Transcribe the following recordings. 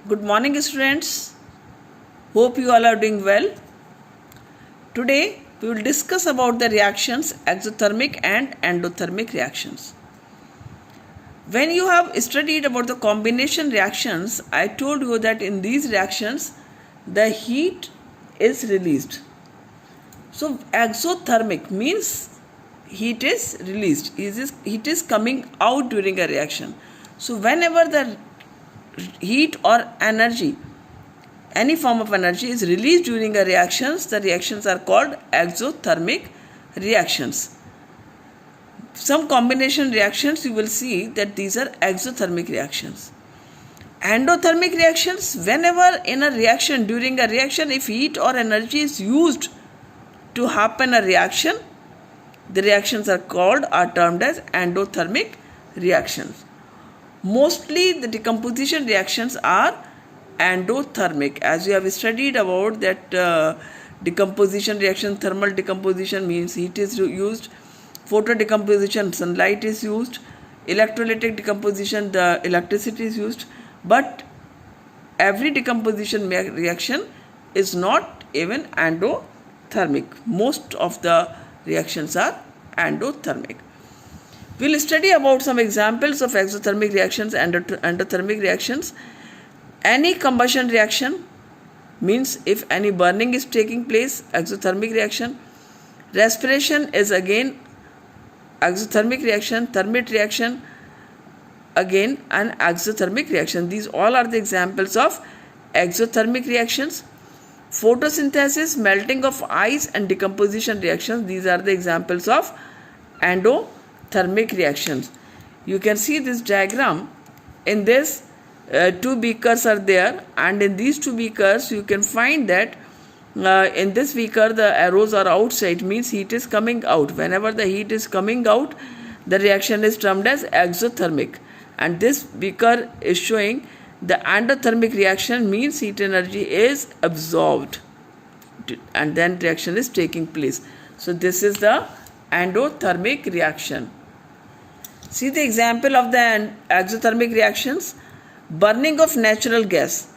Good morning, students. Hope you all are doing well. Today we will discuss about the reactions exothermic and endothermic reactions. When you have studied about the combination reactions, I told you that in these reactions the heat is released. So exothermic means heat is released. Heat is coming out during a reaction. So whenever the heat or energy, any form of energy is released during a reactions, the reactions are called exothermic reactions. Some combination reactions you will see that these are exothermic reactions. Endothermic reactions, whenever in a reaction, during a reaction, if heat or energy is used to happen a reaction, the reactions are termed as endothermic reactions. Mostly the decomposition reactions are endothermic, as we have studied about that decomposition reaction. Thermal decomposition means heat is used, photo decomposition sunlight is used, electrolytic decomposition the electricity is used, but every decomposition reaction is not even endothermic. Most of the reactions are endothermic. We will study about some examples of exothermic reactions and endothermic reactions. Any combustion reaction means if any burning is taking place, exothermic reaction. Respiration is again exothermic reaction. Thermit reaction again an exothermic reaction. These all are the examples of exothermic reactions. Photosynthesis, melting of ice and decomposition reactions, these are the examples of endothermic reactions. You can see this diagram. In this two beakers are there, and in these two beakers you can find that in this beaker the arrows are outside, means heat is coming out. Whenever the heat is coming out, the reaction is termed as exothermic, and this beaker is showing the endothermic reaction, means heat energy is absorbed and then reaction is taking place. So this is the endothermic reaction. See the example of the exothermic reactions. Burning of natural gas.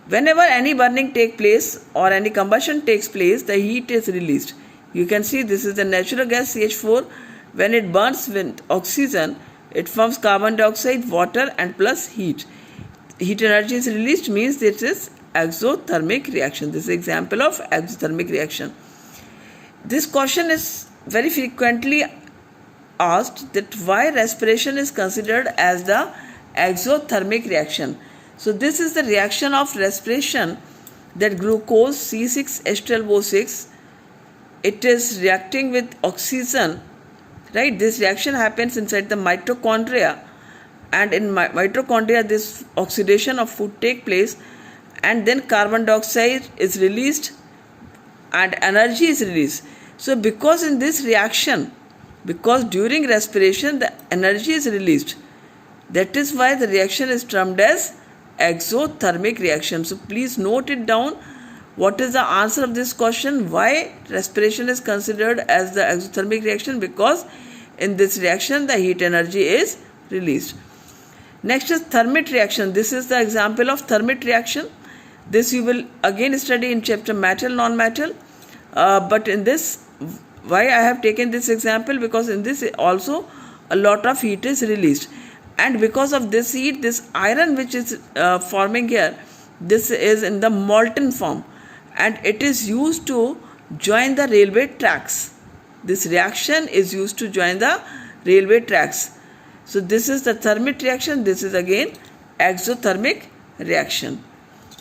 Whenever any burning takes place or any combustion takes place, the heat is released. You can see this is the natural gas CH4. When it burns with oxygen, it forms carbon dioxide, water and plus heat. Heat energy is released, means this is exothermic reaction. This is example of exothermic reaction. This question is very frequently asked, that why respiration is considered as the exothermic reaction. So this is the reaction of respiration, that glucose C6H12O6, it is reacting with oxygen, right? This reaction happens inside the mitochondria, and in mitochondria this oxidation of food take place, and then carbon dioxide is released and energy is released. So because in this reaction, because during respiration the energy is released, that is why the reaction is termed as exothermic reaction. So please note it down. What is the answer of this question? Why respiration is considered as the exothermic reaction? Because in this reaction the heat energy is released. Next is thermit reaction. This is the example of thermit reaction. This you will again study in chapter metal, non-metal. But in this, why I have taken this example? Because in this also a lot of heat is released. And because of this heat, this iron which is forming here, this is in the molten form. And it is used to join the railway tracks. This reaction is used to join the railway tracks. So this is the thermit reaction. This is again exothermic reaction.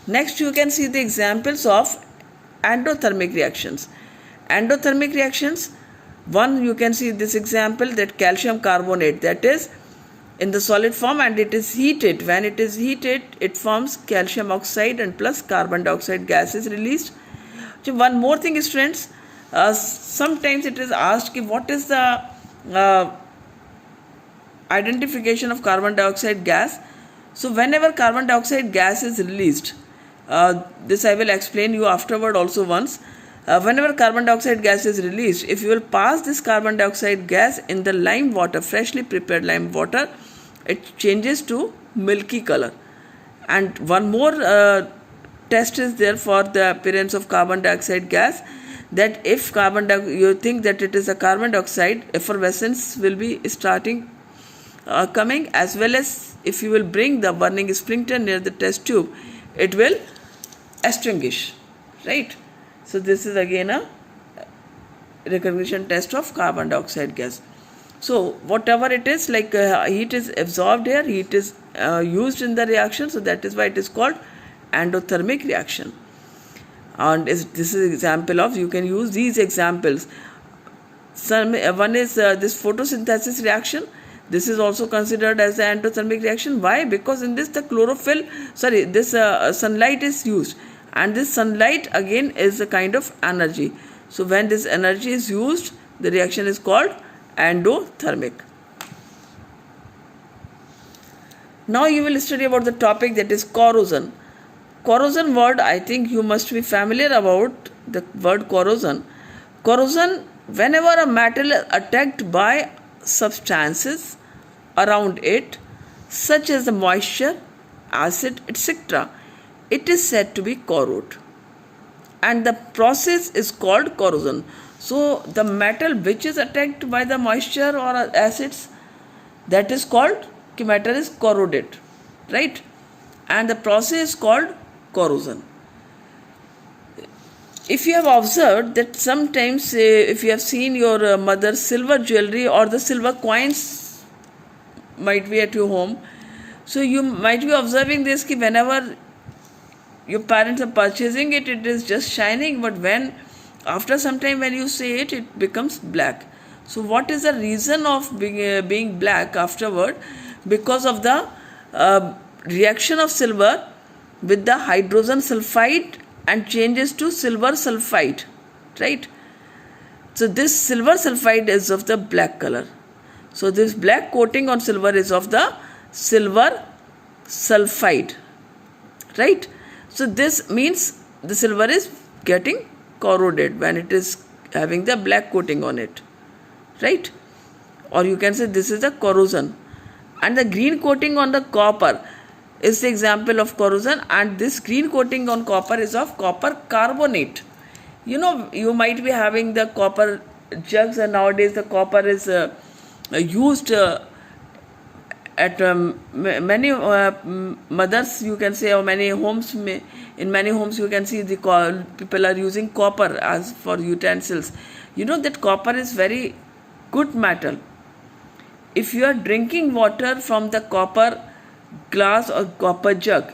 Next you can see the examples of endothermic reactions. Endothermic reactions, one you can see this example, that calcium carbonate, that is in the solid form and it is heated. When it is heated, it forms calcium oxide and plus carbon dioxide gas is released. So one more thing is, friends, sometimes it is asked what is the identification of carbon dioxide gas. So whenever carbon dioxide gas is released, this I will explain you afterward also once. Whenever carbon dioxide gas is released, if you will pass this carbon dioxide gas in the lime water, freshly prepared lime water, it changes to milky color. And one more test is there for the appearance of carbon dioxide gas, that if you think that it is a carbon dioxide, effervescence will be starting coming, as well as if you will bring the burning splinter near the test tube, it will extinguish, right? So this is again a recognition test of carbon dioxide gas. So whatever it is, like heat is absorbed here, heat is used in the reaction, so that is why it is called endothermic reaction. And this is an example of, you can use these examples. One is this photosynthesis reaction. This is also considered as the endothermic reaction. Why? Because in this the sunlight is used, and this sunlight again is a kind of energy. So when this energy is used, the reaction is called endothermic. Now you will study about the topic that is corrosion. Corrosion word, I think you must be familiar about the word corrosion. Corrosion, whenever a metal is attacked by substances around it, such as the moisture, acid, etc., it is said to be corrode, and the process is called corrosion. So the metal which is attacked by the moisture or acids, that is called, matter is corroded, right? And the process is called corrosion. If you have observed that sometimes if you have seen your mother's silver jewelry or the silver coins might be at your home, so you might be observing this ki whenever your parents are purchasing it, it is just shining, but when after some time when you see it, it becomes black. So what is the reason of being black afterward? Because of the reaction of silver with the hydrogen sulfide and changes to silver sulfide, right? So this silver sulfide is of the black color. So this black coating on silver is of the silver sulfide, right? So this means the silver is getting corroded when it is having the black coating on it, right? Or you can say this is the corrosion. And the green coating on the copper is the example of corrosion, and this green coating on copper is of copper carbonate. You know, you might be having the copper jugs, and nowadays the copper is used at many mothers, you can say, or many homes. In many homes you can see the people are using copper as for utensils. You know that copper is very good metal. If you are drinking water from the copper glass or copper jug,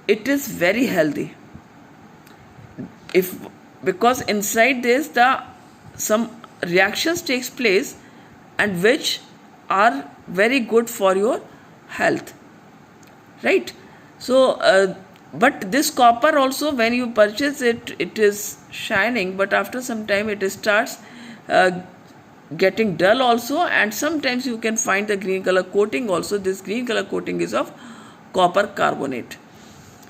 it is very healthy. Because inside this some reactions takes place, and which are very good for your health, right? So but this copper also, when you purchase it, it is shining, but after some time it starts getting dull also, and sometimes you can find the green color coating also. This green color coating is of copper carbonate.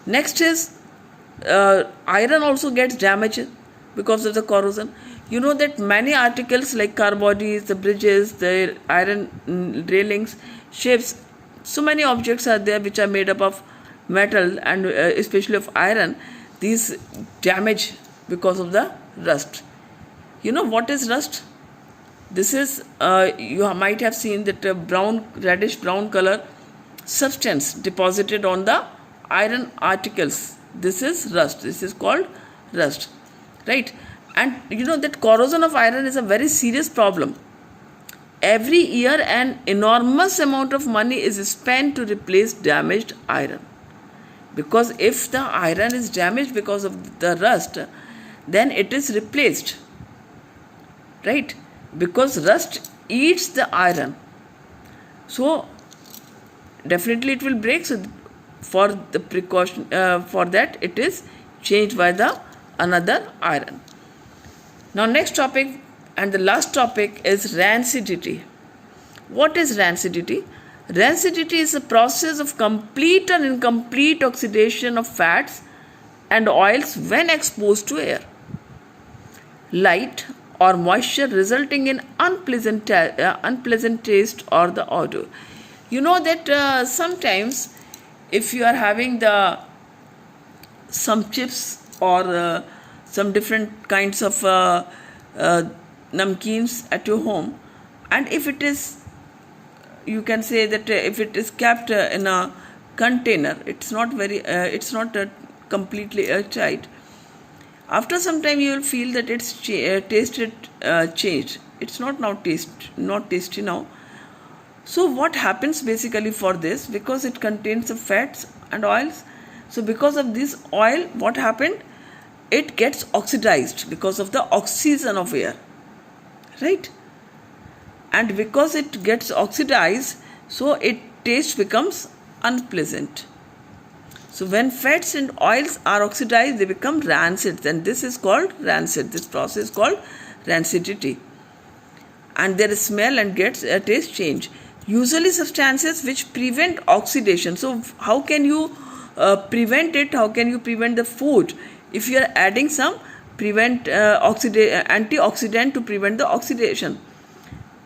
Next is iron also gets damaged because of the corrosion. You know that many articles like car bodies, the bridges, the iron railings, ships, so many objects are there which are made up of metal and especially of iron. These damage because of the rust. You know what is rust? This is, you might have seen that reddish brown color substance deposited on the iron articles. This is rust. This is called rust, right? And you know that corrosion of iron is a very serious problem. Every year an enormous amount of money is spent to replace damaged iron. Because if the iron is damaged because of the rust, then it is replaced, right? Because rust eats the iron, so definitely it will break. So for the precaution, for that it is changed by the another iron. Now next topic and the last topic is rancidity. What is rancidity? Rancidity is a process of complete and incomplete oxidation of fats and oils when exposed to air, light or moisture, resulting in unpleasant taste or the odor. You know that sometimes if you are having the some chips or some different kinds of namkeens at your home, and if it is, you can say that if it is kept in a container, it's not completely airtight. After some time you will feel that its tasted changed. It's not tasty now. So what happens basically for this, because it contains the fats and oils, so because of this oil, what happened, it gets oxidized because of the oxygen of air, right? And because it gets oxidized, so its taste becomes unpleasant. So when fats and oils are oxidized, they become rancid, and this is called rancid. This process is called rancidity, and their smell and gets a taste change. Usually substances which prevent oxidation. So how can you prevent it? How can you prevent the food if you are adding some antioxidant to prevent the oxidation,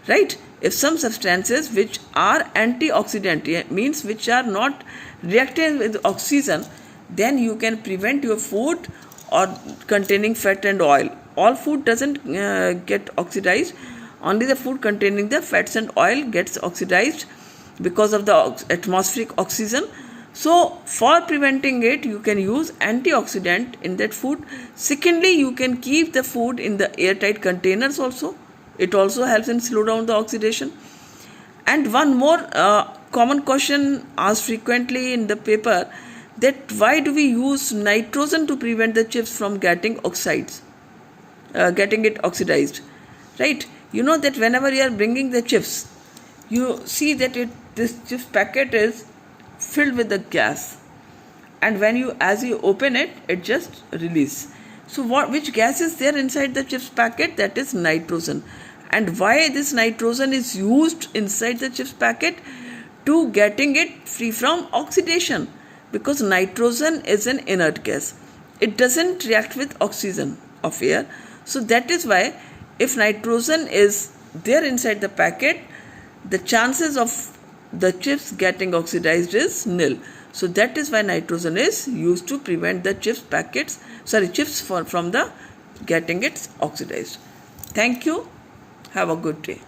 right? If some substances which are antioxidant, means which are not reacting with oxygen, then you can prevent your food or containing fat and oil. All food doesn't get oxidized. Only the food containing the fats and oil gets oxidized because of the atmospheric oxygen. So for preventing it, you can use antioxidant in that food. Secondly, you can keep the food in the airtight containers also. It also helps in slow down the oxidation. And one more common question asked frequently in the paper, that why do we use nitrogen to prevent the chips from getting it oxidized, right? You know that whenever you are bringing the chips, you see that this chips packet is filled with the gas, and as you open it, it just releases. So which gas is there inside the chips packet? That is nitrogen. And why this nitrogen is used inside the chips packet? To getting it free from oxidation, because nitrogen is an inert gas. It doesn't react with oxygen of air. So that is why if nitrogen is there inside the packet, the chances of the chips getting oxidized is nil. So that is why nitrogen is used to prevent the chips from the getting it oxidized. Thank you. Have a good day.